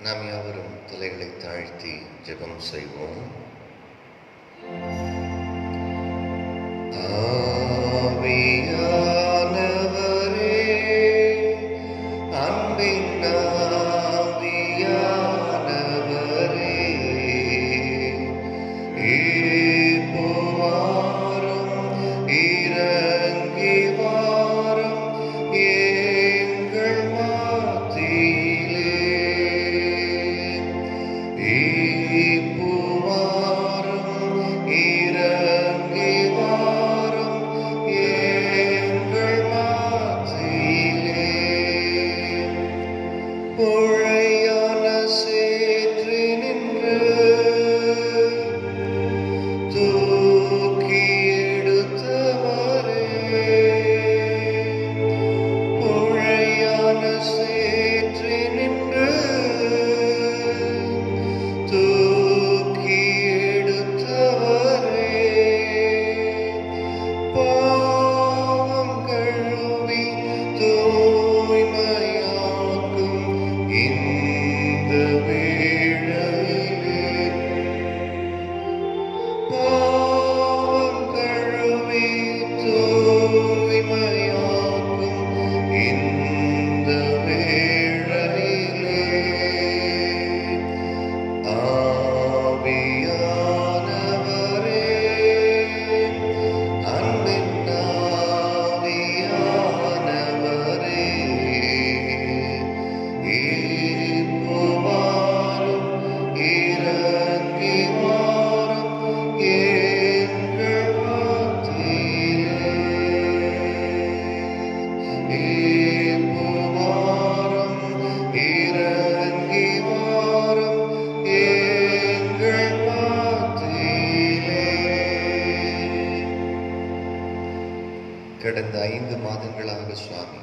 நாம் யாவரும் தலைகளை தாழ்த்தி ஜெபம் செய்வோம். ஆவியானவரே, அன்பின் ஆவியானவரே, இப்போவாரும் இறங்கி வாரும் எங்கள் மத்தியிலே. இப்போவாரும் இறங்கி வாரும் எங்கள் மத்தியிலே. புழையான சேற்று நின்று தூக்கி எடுத்தவரே, புழையான சேற்று நின்று தூக்கி எடுத்தவரே, பாவம் கழுவி தூய்மையாக்கும் இந்த வேளையிலே, பாவம் கழுவி தூய்மையாக்கும் இந்த வேளையிலே, ஆவியானவரே, அன்பின் ஆவியானவரே, இப்போவாரும் இறங்கி வாரும் எங்கள் மத்தியிலே. இப்போவாரும் இறங்கி வாரும் எங்கள் மத்தியிலே. கடந்த 5 மாதங்களாக சுவாமி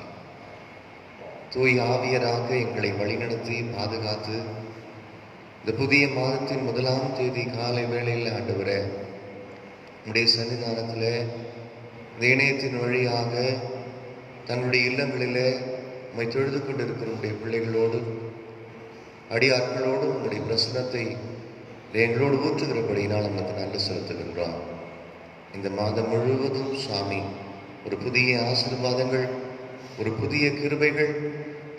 தூய் ஆவியராக எங்களை வழிநடத்தி பாதுகாத்து இந்த புதிய மாதத்தின் 1ஆம் தேதி காலை வேளையில் ஆண்டவரே, உடைய சன்னிதானத்தில் இந்த இணையத்தின் வழியாக தங்களுடைய இல்லங்களிலே உம்மை தொழுது கொண்டிருக்கிற உடைய பிள்ளைகளோடு அடியாட்களோடு உங்களுடைய பிரசனத்தை எங்களோடு ஊற்றுகிறபடியினால் நமக்கு நன்றி செலுத்துகின்றோம். இந்த மாதம் முழுவதும் சுவாமி ஒரு புதிய ஆசீர்வாதங்கள், ஒரு புதிய கிருபைகள்,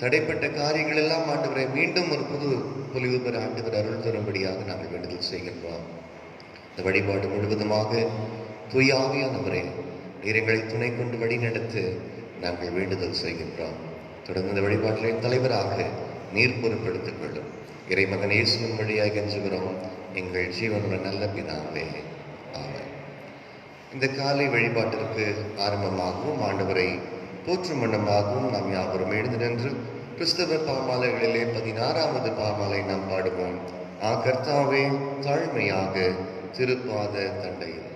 தடைப்பட்ட காரியங்கள் எல்லாம் ஆண்டவரை மீண்டும் ஒரு புது பொலிவு பெற ஆண்டவர் அருள் தரும்படியாக நாங்கள் வேண்டுதல் செய்கின்றோம். இந்த வழிபாடு முழுவதுமாக தூய ஆவியானவரே, நீர் எங்களை துணை கொண்டு வழி நடத்த நாங்கள் வேண்டுதல் செய்கின்றோம். தொடர்ந்து இந்த வழிபாட்டின் தலைவராக நீர் பொறுப்பெடுத்துக் கொள்ளும். இறைமகன் இயேசுவின் வழியாக கெஞ்சுகிறோம் எங்கள் ஜீவனுள்ள நல்ல பிதாவே, ஆமென். இந்த காலை வழிபாட்டிற்கு ஆரம்பமாகவும் ஆண்டவரை போற்றும் வண்ணமாகவும் நாம் யாவரும் எழுந்து நின்று கிறிஸ்தவ பாமாலைகளிலே 16வது பாமாலை நாம் பாடுவோம். கர்த்தாவே, தாழ்மையாக திருப்பாத தண்டையில்.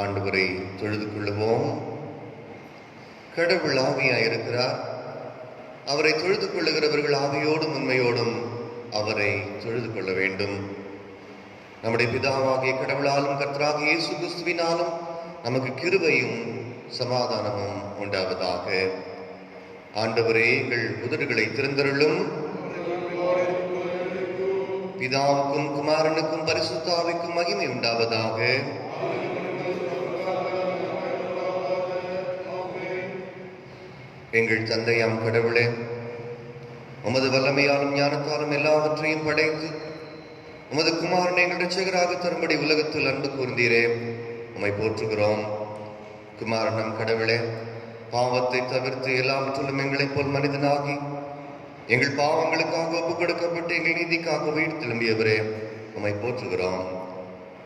ஆண்டவரை தொழுது கொள்ளுவோம். கடவுள் ஆவியாயிருக்கிறார். அவரை தொழுது கொள்ளுகிறவர்கள் ஆவியோடும் உண்மையோடும் அவரை தொழுது கொள்ள வேண்டும். நம்முடைய பிதாவாகிய கடவுளாலும் கர்த்தராகிய இயேசு கிறிஸ்துவினாலும் நமக்கு கிருபையும் சமாதானமும் உண்டாவதாக. ஆண்டவரே, எங்கள் உதடுகளை திறந்தருளும். பிதாவுக்கும் குமாரனுக்கும் பரிசுத்த ஆவிக்கும் மகிமை உண்டாவதாக. எங்கள் தந்தையாம் கடவுளே, உமது வல்லமையாலும் ஞானத்தாலும் எல்லாவற்றையும் படைத்து உமது குமாரனை எங்கள் இரட்சகராக தரும்படி உலகத்தில் அன்பு கூர்ந்தீரே, உம்மை போற்றுகிறோம். குமாரனம் கடவுளே, பாவத்தை தவிர்த்து எல்லாவற்றிலும் எங்களைப் போல் மனிதனாகி எங்கள் பாவங்களுக்காக ஒப்புக் கொடுக்கப்பட்டு எங்கள் நீதிக்காக வீடு திரும்பியவரே, உம்மை போற்றுகிறோம்.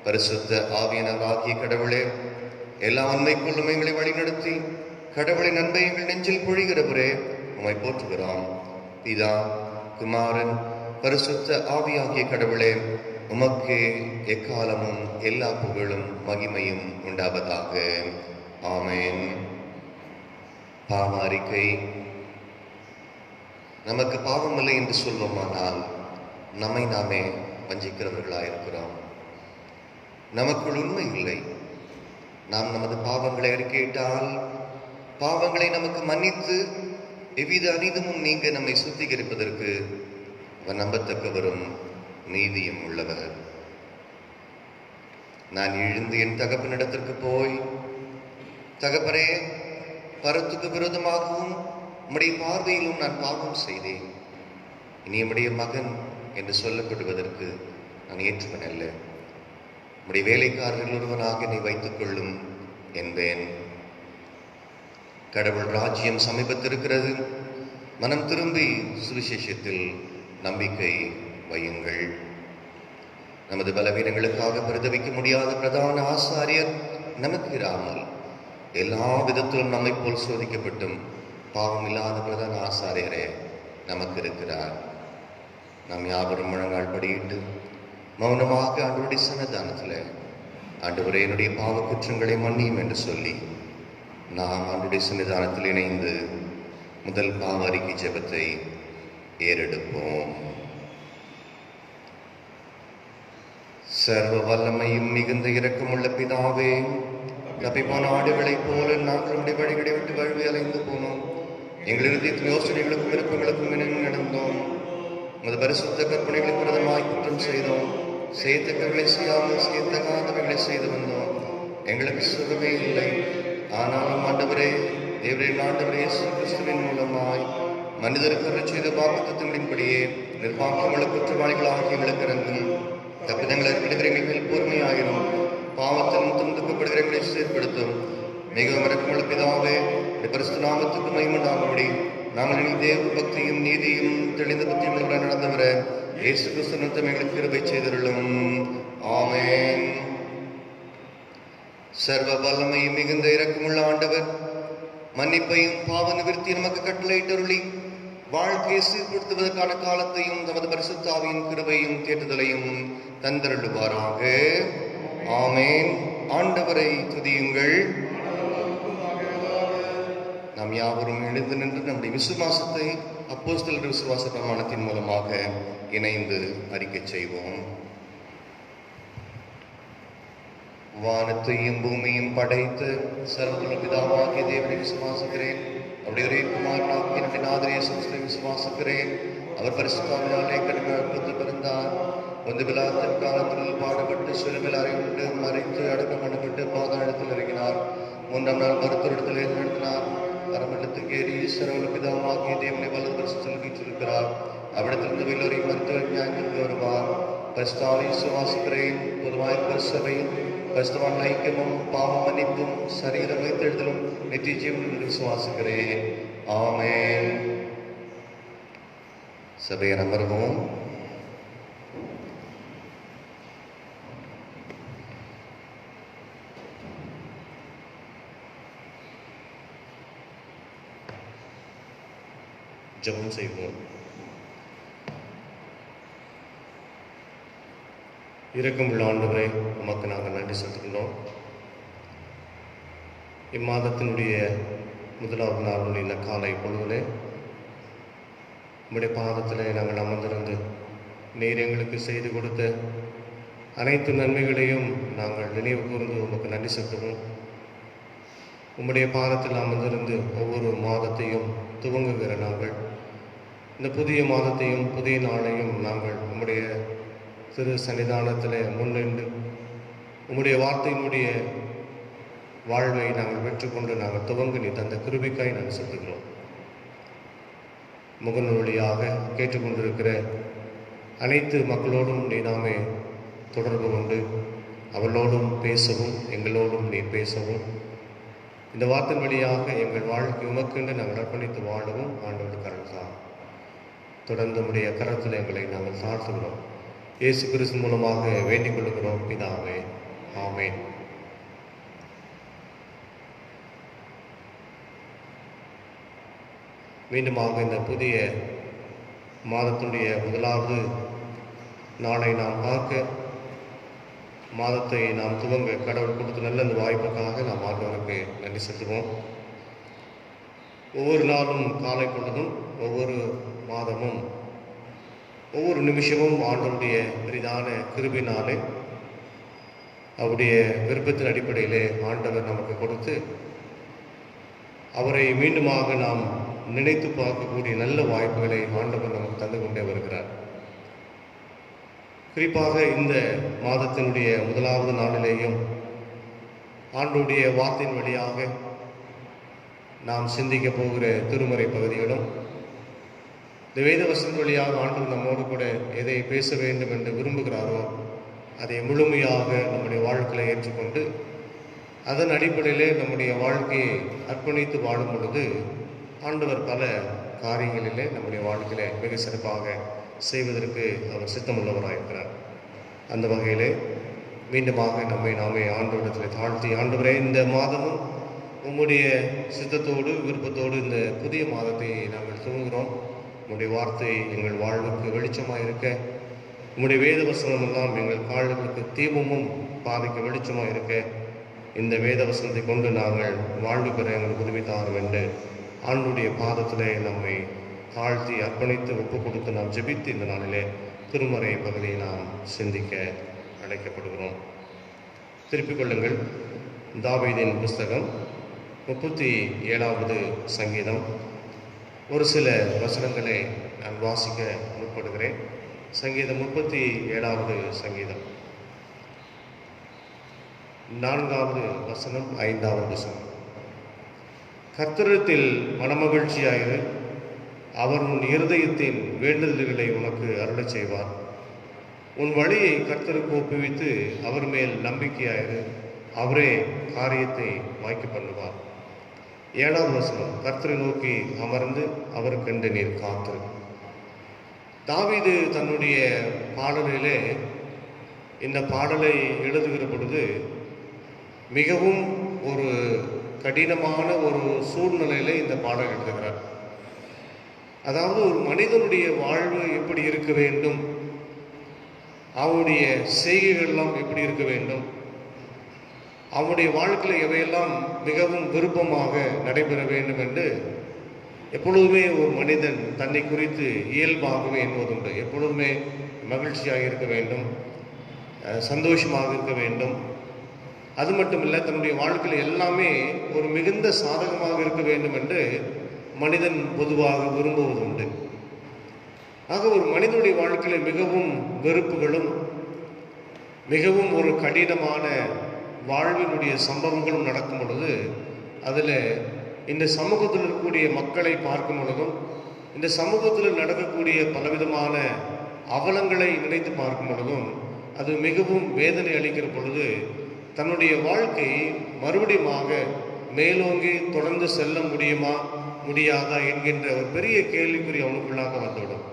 பரிசுத்த ஆவியனராகிய கடவுளே, எல்லா உண்மைக்குள்ளும் எங்களை வழிநடத்தி கடவுளின் அன்பை எங்கள் நெஞ்சில் பொழிகிறவரே, உம்மை போற்றுகிறோம். பிதா, குமாரன், பரிசுத்த ஆவியாகிய கடவுளே, உமக்கே எக்காலமும் எல்லா புகழும் மகிமையும் உண்டாவதாக. ஆமென். பாவ அறிக்கை. நமக்கு பாவமில்லை என்று சொல்வோமானால் நம்மை நாமே வஞ்சிக்கிறவர்களாயிருக்கிறோம். நமக்குள் உண்மை இல்லை. நாம் நமது பாவங்களை அறிக்கையிட்டால் பாவங்களை நமக்கு மன்னித்து எவ்வித அநீதமும் நீங்க நம்மை சுத்திகரிப்பதற்கு அவர் நம்பத்தக்கவரும் நீதியும் உள்ளவர். நான் எழுந்து என் தகப்பனிடத்திற்கு போய், தகப்பனே, பரத்துக்கு விரோதமாகவும் உம்முடைய பார்வையிலும் நான் பாவம் செய்தேன், இனி உம்முடைய மகன் என்று சொல்லப்படுவதற்கு நான் ஏற்றுவன் அல்ல, உம்முடைய வேலைக்காரர்கள் ஒருவனாக என்னை வைத்துக் கொள்ளும் என்பேன். கடவுள் ராஜ்யம் சமீபத்திருக்கிறது. மனம் திரும்பி சுவிசேஷத்தில் நம்பிக்கை வையுங்கள். நமது பலவீனங்களுக்காக பரிதவிக்க முடியாத பிரதான ஆசாரியர் நமக்கு இராமல் எல்லா விதத்திலும் நம்மை போல் சோதிக்கப்பட்டும் பாவம் இல்லாத பிரதான ஆசாரியரே நமக்கு இருக்கிறார். நாம் யாவரும் முழங்கால் படியிட்டு மௌனமாக ஆண்டவருடைய சன்னதானத்தில், ஆண்டவரே, என்னுடைய பாவ குற்றங்களை மன்னியும் என்று சொல்லி நாம் ஆண்டவருடைய சன்னிதானத்தில் இணைந்து முதல் பாவ அறிக்கை ஜெபத்தை ஏறெடுப்போம். சர்வ வல்லமையும் மிகுந்த இரக்கமுள்ள பிதாவே, தப்பிப்போன ஆடுகளைப் போல நாங்கள் நம்முடைய வழிகளை விட்டு வழுவி அலைந்து போனோம். எங்கள் இறுதியத்தின் யோசனைகளுக்கும் விருப்பங்களுக்கும் இணங்கி நடந்தோம். உமது பரிசுத்த கற்பனைகளுக்கு விரதமாய் குற்றம் செய்தோம். செய்யத்தக்கவர்களை செய்யாமல் செய்யத்தகாதவர்களை செய்து வந்தோம். எங்களுக்கு சுகமே இல்லை. ஆனாலும் ஆண்டவரே, தேவரின் ஆண்டவரே இயேசு கிறிஸ்துவின் மூலமாய் மனிதருக்கு அருள் செய்த வாக்குத்தத்தங்களின்படியே நிர்வாகமுள்ள குற்றவாளிகள் ஆகியவர்களுக்கு இறங்கும். தப்பிதங்களை அறிவிடுகிற எங்கள் மேல் பொறுமையாயிரும். பாவத்திலும் துன்பப்படுகிற எங்களை சீர்படுத்தும். மிகவும் இரக்கமுள்ள பிதாவே, பரிசுத்த நாமத்துக்கு மகிமையுண்டாகும்படி நாங்கள் இனி தேவ பக்தியும் நீதியும் தெளிந்த புத்தியும் நடந்தவர இயேசு கிறிஸ்து நிமித்தம் எங்களுக்கு கிருபை செய்தருளும். ஆமென். சர்வ வல்லமையும் மிகுந்த இரக்கமுள்ள ஆண்டவர் மன்னிப்பையும் பாவ நிவர்த்தி நமக்கு கட்டளையிட்டருளி வாழ்க்கையை சீர்படுத்துவதற்கான காலத்தையும் தமது பரிசுத்த ஆவியின் கிருபையும் தேற்றுதலையும் தந்தருளுவாராக. ஆமென். ஆண்டவரை துதியுங்கள். நாம் யாவரும் எழுந்து நின்று நம்முடைய விசுவாசத்தை அப்போஸ்தலர் விசுவாச பிரமாணத்தின் மூலமாக இணைந்து அறிக்கை செய்வோம். வானத்தையும் பூமியும் படைத்து சர்வ பிதாவாகிய தேவனை விசுவாசிக்கிறேன். அவருடைய ஒரே குமாரனாகிய என்னுடைய நாதர் இயேசு கிறிஸ்துவை விசுவாசிக்கிறேன். அவர் பரிசுத்தாவினாலே கடுமையாக பிறந்தார். வந்து விழாத்தின் காலத்தில் பாடுபட்டு சிலுவையில் அறையுண்டு மறைத்து அடக்கம் பண்ணப்பட்டு பாதாளத்தில் இறங்கினார். 3ஆம் நாள் மருத்துவரிடத்தில் எழுந்தினார். பரமண்டலத்துக்கு ஏறி சர்வ பிதாவாகிய தேவனை வலது பரிசுத்தத்தில் வீற்றிருக்கிறார். அவ்விடத்திலிருந்து எல்லோரையும் மருத்துவர் ஞானத்திற்கு வருவார். பரிசுத்தாவை விசுவாசிக்கிறேன். பொதுவாய் பரிசபையும் பரிசுத்தவான் ஐக்கியமும் பாவ மன்னிப்பும் சரீர வைத்தெழுதலும் நித்திய ஜீவனும் விசுவாசிக்கிறேன். ஆமென். சபையை அமர்வோம். ஜெபம் செய்வோம். இரக்கமுள்ள ஆண்டவரே, உமக்கு நாங்கள் நன்றி செலுத்துகிறோம். இம்மாதத்தினுடைய முதலாவது நாளுடைய இந்த காலை பொழுதிலே உம்முடைய பாதத்திலே நாங்கள் அமர்ந்திருந்து நீர் எங்களுக்கு செய்து கொடுத்த அனைத்து நன்மைகளையும் நாங்கள் நினைவு கூர்ந்து உமக்கு நன்றி செலுத்துவோம். உம்முடைய பாதத்தில் அமர்ந்திருந்து ஒவ்வொரு மாதத்தையும் துவங்குகிற நாங்கள் இந்த புதிய மாதத்தையும் புதிய நாளையும் நாங்கள் உம்முடைய திரு சன்னிதானத்தில் முன்னின்று உம்முடைய வார்த்தையினுடைய வாழ்வை நாங்கள் பெற்றுக்கொண்டு நாங்கள் துவங்க நீ தந்த கிருபைக்காய் நாங்கள் செலுத்துகிறோம். முகநூல் வழியாக கேட்டுக்கொண்டிருக்கிற அனைத்து மக்களோடும் நீ நாமே தொடர்பு கொண்டு அவர்களோடும் பேசவும் எங்களோடும் நீ பேசவும் இந்த வார்த்தை வழியாக எங்கள் வாழ்க்கை உமக்கென்று நாங்கள் அர்ப்பணித்து வாழவும் ஆண்டவர் கருத்தான் தொடர்ந்து உடைய கரத்தில் எங்களை நாங்கள் தாழ்த்துகிறோம். இயேசு கிறிஸ்து மூலமாக வேண்டிக் கொள்கிறோம் பிதாவே, ஆமென். மீண்டுமாக இந்த புதிய மாதத்துடைய முதலாவது நாளை நாம் பார்க்க மாதத்தை நாம் துவங்க கடவுள் கொடுத்த நல்ல அந்த வாய்ப்புக்காக நாம் ஆண்டவருக்கு நன்றி செலுத்துவோம். ஒவ்வொரு நாளும் காலை பொழுதும் ஒவ்வொரு மாதமும் ஒவ்வொரு நிமிஷமும் ஆண்டவருடைய பெரிதான கிருபினாலே அவருடைய விருப்பத்தின் அடிப்படையிலே ஆண்டவர் நமக்கு கொடுத்து அவரை மீண்டுமாக நாம் நினைத்து பார்க்கக்கூடிய நல்ல வாய்ப்புகளை ஆண்டவர் நமக்கு தந்து கொண்டே வருகிறார். குறிப்பாக இந்த மாதத்தினுடைய முதலாவது நாளிலேயும் ஆண்டவருடைய வார்த்தையின் வழியாக நாம் சிந்திக்க போகிற திருமறை பகுதிகளும் இந்த வேத வசனம் வழியாக ஆண்டவர் நம்மோடு கூட எதை பேச வேண்டும் என்று விரும்புகிறாரோ அதை முழுமையாக நம்முடைய வாழ்க்கையை ஏற்றுக்கொண்டு அதன் அடிப்படையிலே நம்முடைய வாழ்க்கையை அர்ப்பணித்து வாழும் பொழுது ஆண்டவர் பல காரியங்களிலே நம்முடைய வாழ்க்கையில மிக சிறப்பாக செய்வதற்கு அவர் சித்தமுள்ளவராயிருக்கிறார். அந்த வகையிலே மீண்டுமாக நம்மை நாமே ஆண்டவரிடத்தில் தாழ்த்தி, ஆண்டவரே இந்த மாதமும் உம்முடைய சித்தத்தோடு விருப்பத்தோடு இந்த புதிய மாதத்தை நாங்கள் துவங்குகிறோம். உம்முடைய வார்த்தை எங்கள் வாழ்வுக்கு வெளிச்சமாக இருக்க, உம்முடைய வேத வசனம் எல்லாம் எங்கள் கால்களுக்கு தீபமும் பாதைக்கு வெளிச்சமாக இருக்க, இந்த வேத வசனத்தை கொண்டு நாங்கள் வாழ்வு பெற எங்களுக்கு உதவி தாரும் என்று ஆண்டுடைய பாதத்திலே நம்மை தாழ்த்தி அர்ப்பணித்து ஒப்பு கொடுத்து நாம் ஜெபித்து இந்த நாளிலே திருமறை பகுதியை நாம் சிந்திக்க அழைக்கப்படுகிறோம். திருப்பிக் கொள்ளுங்கள். தாவீதின் புஸ்தகம் 37வது சங்கீதம். ஒரு சில வசனங்களை நான் வாசிக்க முற்படுகிறேன். சங்கீதம் 37வது சங்கீதம் 4வது வசனம் 5வது வசனம். கர்த்தரிடத்தில் மனமகிழ்ச்சியாயிரு, அவர் உன் இருதயத்தின் வேண்டுதல்களை உனக்கு அருளச் செய்வார். உன் வழியை கர்த்தருக்கு ஒப்புவித்து அவர் மேல் நம்பிக்கையாயிரு, அவரே காரியத்தை வாய்க்க பண்ணுவார். 7வது வசனம். கர்த்தரை நோக்கி அமர்ந்து அவருக்கென்று நீர் காத்திரு. தாவீது தன்னுடைய பாடலிலே இந்த பாடலை எழுதுகிற பொழுது மிகவும் ஒரு கடினமான ஒரு சூழ்நிலையில இந்த பாடல் எழுதுகிறார். அதாவது ஒரு மனிதனுடைய வாழ்வு எப்படி இருக்க வேண்டும், அவனுடைய செய்கைகள்லாம் எப்படி இருக்க வேண்டும், அவனுடைய வாழ்க்கையில் எவையெல்லாம் மிகவும் விருப்பமாக நடைபெற வேண்டும் என்று எப்பொழுதுமே ஒரு மனிதன் தன்னை குறித்து இயல்பாகவே என்பதுண்டு. எப்பொழுதுமே மகிழ்ச்சியாக இருக்க வேண்டும், சந்தோஷமாக இருக்க வேண்டும். அது மட்டுமில்லை, தன்னுடைய வாழ்க்கையில் எல்லாமே ஒரு மிகுந்த சாதகமாக இருக்க வேண்டும் என்று மனிதன் பொதுவாக விரும்புவதுண்டு. ஆக ஒரு மனிதனுடைய வாழ்க்கையில் மிகவும் வெறுப்புகளும் மிகவும் ஒரு கடினமான வாழ்வினுடைய சம்பவங்களும் நடக்கும் பொழுது, அதில் இந்த சமூகத்தில் இருக்கக்கூடிய மக்களை பார்க்கும் பொழுதும் இந்த சமூகத்தில் நடக்கக்கூடிய பலவிதமான அவலங்களை நினைத்து பார்க்கும் பொழுதும் அது மிகவும் வேதனை அளிக்கிற பொழுது தன்னுடைய வாழ்க்கை மறுபடியுமாக மேலோங்கி தொடர்ந்து செல்ல முடியுமா முடியாதா என்கின்ற ஒரு பெரிய கேள்விக்குறி அவனுக்குள்ளாக வந்துவிடும்.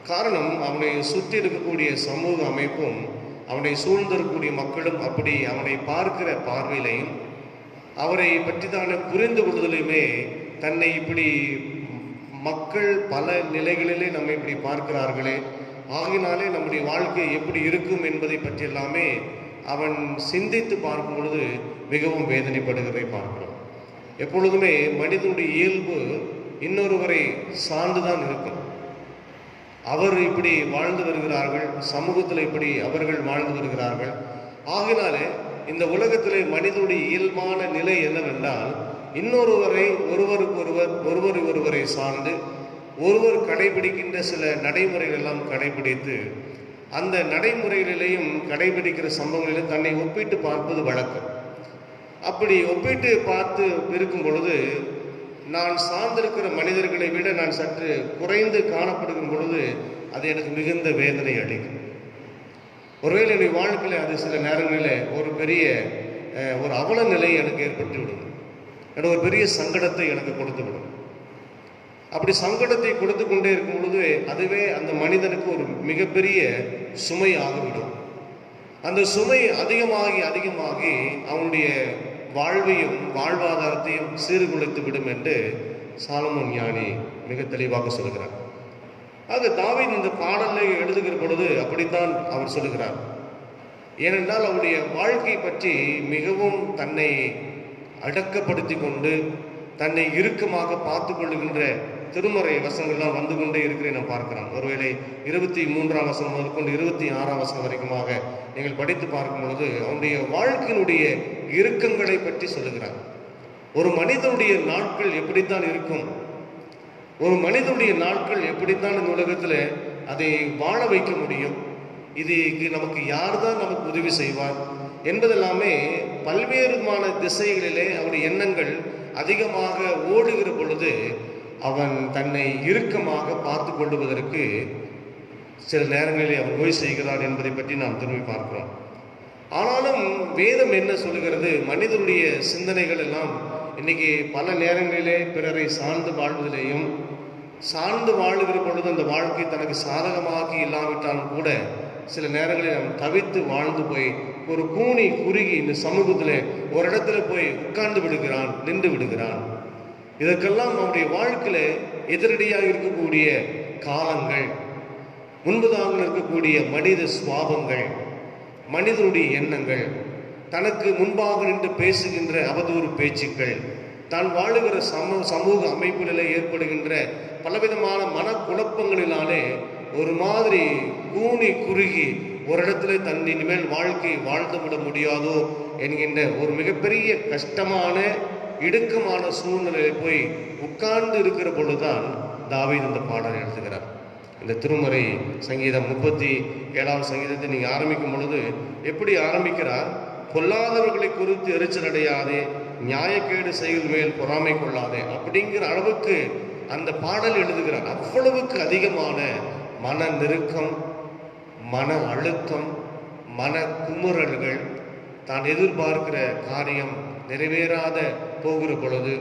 காரணம், அவனை சுற்றி இருக்கக்கூடிய சமூக அமைப்பும் அவனை சூழ்ந்திருக்கக்கூடிய மக்களும் அப்படி அவனை பார்க்கிற பார்வையிலையும் அவரை பற்றிதான புரிந்து கொள்வதிலுமே தன்னை இப்படி மக்கள் பல நிலைகளிலே நம்மை இப்படி பார்க்கிறார்களே, ஆகினாலே நம்முடைய வாழ்க்கை எப்படி இருக்கும் என்பதை பற்றி எல்லாமே அவன் சிந்தித்து பார்க்கும் பொழுது மிகவும் வேதனைப்படுகிறதை பார்க்கிறோம். எப்பொழுதுமே மனிதனுடைய இயல்பு இன்னொருவரை சார்ந்துதான் இருக்கும். அவர் இப்படி வாழ்ந்து வருகிறார்கள், சமூகத்தில் இப்படி அவர்கள் வாழ்ந்து வருகிறார்கள். ஆகினாலே இந்த உலகத்திலே மனிதனுடைய இயல்பான நிலை என்னவென்றால், இன்னொருவரை ஒருவரை சார்ந்து ஒருவர் கடைபிடிக்கின்ற சில நடைமுறைகள் எல்லாம் கடைபிடித்து அந்த நடைமுறைகளிலேயும் கடைபிடிக்கிற சம்பவங்களிலும் தன்னை ஒப்பிட்டு பார்ப்பது வழக்கம். அப்படி ஒப்பிட்டு பார்த்து இருக்கும் பொழுது நான் சார்ந்திருக்கிற மனிதர்களை விட நான் சற்று குறைந்து காணப்படுகிற பொழுது அது எனக்கு மிகுந்த வேதனை அளிக்கும். ஒருவேளை என்னுடைய வாழ்க்கையில் அது சில நேரங்களில் ஒரு பெரிய ஒரு அவல நிலை எனக்கு ஏற்பட்டு விடும். எனக்கு ஒரு பெரிய சங்கடத்தை எனக்கு கொடுத்து விடும். அப்படி சங்கடத்தை கொடுத்து கொண்டே இருக்கும் பொழுது அதுவே அந்த மனிதனுக்கு ஒரு மிகப்பெரிய சுமை ஆகிவிடும். அந்த சுமை அதிகமாகி அதிகமாகி அவனுடைய வாழ்வையும் வாழ்வாதாரத்தையும் சீர்குலைத்து விடும் என்று சாலமோன் ஞானி மிக தெளிவாக சொல்கிறார். ஆக தாவீது இந்த பாடலை எழுதுகிற பொழுது அப்படித்தான் அவர் சொல்லுகிறார். ஏனென்றால் அவருடைய வாழ்க்கை பற்றி மிகவும் தன்னை அடக்கப்படுத்தி கொண்டு தன்னை இறுக்கமாக பார்த்து கொள்ளுகின்ற திருமறை வசனங்கள்லாம் வந்து கொண்டே இருக்கிறேன் நாம் பார்க்கிறோம். ஒருவேளை 23ஆம் வசனம் முதற்கொண்டு 26ஆம் வசனம் வரைக்குமாக நீங்கள் படித்து பார்க்கும் பொழுது அவனுடைய வாழ்க்கையினுடைய இறுக்கங்களை பற்றி சொல்லுகிறார். ஒரு மனிதனுடைய நாட்கள் எப்படித்தான் இருக்கும், ஒரு மனிதனுடைய நாட்கள் எப்படித்தான் இந்த உலகத்தில் அதை வாழ வைக்க முடியும், இதுக்கு நமக்கு யார் தான் நமக்கு உதவி செய்வார் என்பதெல்லாமே பல்வேறுமான திசைகளிலே அவருடைய எண்ணங்கள் அதிகமாக ஓடுகிற பொழுது அவன் தன்னை இறுக்கமாக பார்த்து கொள்வதற்கு சில நேரங்களிலே அவன் நோய் செய்கிறான் என்பதை பற்றி நாம் திரும்பி பார்க்கிறோம். ஆனாலும் வேதம் என்ன சொல்லுகிறது, மனிதனுடைய சிந்தனைகள் எல்லாம் இன்னைக்கு பல நேரங்களிலே பிறரை சார்ந்து வாழ்வதிலேயும் சார்ந்து வாழுகிற பொழுது அந்த வாழ்க்கை தனக்கு சாதகமாக இல்லாவிட்டாலும் கூட சில நேரங்களில் அவன் தவித்து வாழ்ந்து போய் ஒரு கூனி குறுகி இந்த சமூகத்தில் ஒரு இடத்துல போய் உட்கார்ந்து விடுகிறான், நின்று விடுகிறான். இதற்கெல்லாம் அவனுடைய வாழ்க்கையில எதிரடியாக இருக்கக்கூடிய காலங்கள், முன்பதாக இருக்கக்கூடிய மனித சுவாபங்கள், மனிதனுடைய எண்ணங்கள், தனக்கு முன்பாக நின்று பேசுகின்ற அவதூறு பேச்சுக்கள், தான் வாழுகிற சமூக அமைப்புகளிலே ஏற்படுகின்ற பலவிதமான மனக்குழப்பங்களினாலே ஒரு மாதிரி கூனி குறுகி ஒரு இடத்துல தன் இனிமேல் வாழ்க்கை வாழ்ந்து விட முடியாதோ என்கின்ற ஒரு மிகப்பெரிய கஷ்டமான இடுக்கமான சூழ்நிலையில் போய் உட்கார்ந்து இருக்கிற பொழுதுதான் தாவீது இந்த பாடலை எழுதுகிறார். இந்த திருமறை சங்கீதம் 37ஆம் சங்கீதத்தை நீங்கள் ஆரம்பிக்கும் பொழுது எப்படி ஆரம்பிக்கிறார்? பொல்லாதவர்களை குறித்து எரிச்சல் அடையாதே, நியாயக்கேடு செயல் மேல் பொறாமை கொள்ளாதே அப்படிங்கிற அளவுக்கு அந்த பாடல் எழுதுகிறார். அவ்வளவுக்கு அதிகமான மன நெருக்கம், மன அழுத்தம், மன குமுறல்கள், தான் எதிர்பார்க்கிற காரியம் நிறைவேறாத போகிற பொழுது,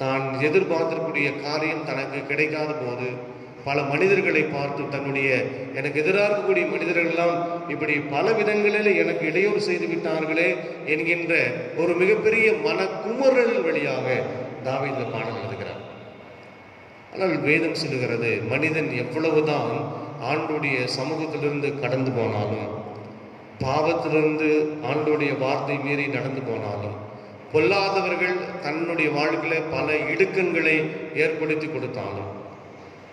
தான் எதிர்பார்த்திருக்கூடிய காரியம் தனக்கு கிடைக்காத போது, பல மனிதர்களை பார்த்து தன்னுடைய எனக்கு எதிராக இருக்கக்கூடிய மனிதர்கள் எல்லாம் இப்படி பல விதங்களில் எனக்கு இடையூறு செய்து விட்டார்களே என்கின்ற ஒரு மிகப்பெரிய மன குமுறல் வழியாக தாவீது இந்த பாடல் எழுதுகிறார். ஆனால் வேதம் சொல்லுகிறது, மனிதன் எவ்வளவுதான் ஆண்டுடைய சமூகத்திலிருந்து கடந்து போனாலும், பாவத்திலிருந்து ஆண்டுடைய வார்த்தை மீறி நடந்து போனாலும், பொல்லாதவர்கள் தன்னுடைய வாழ்க்கையில பல இடுக்கண்களை ஏற்படுத்தி கொடுத்தாலும்,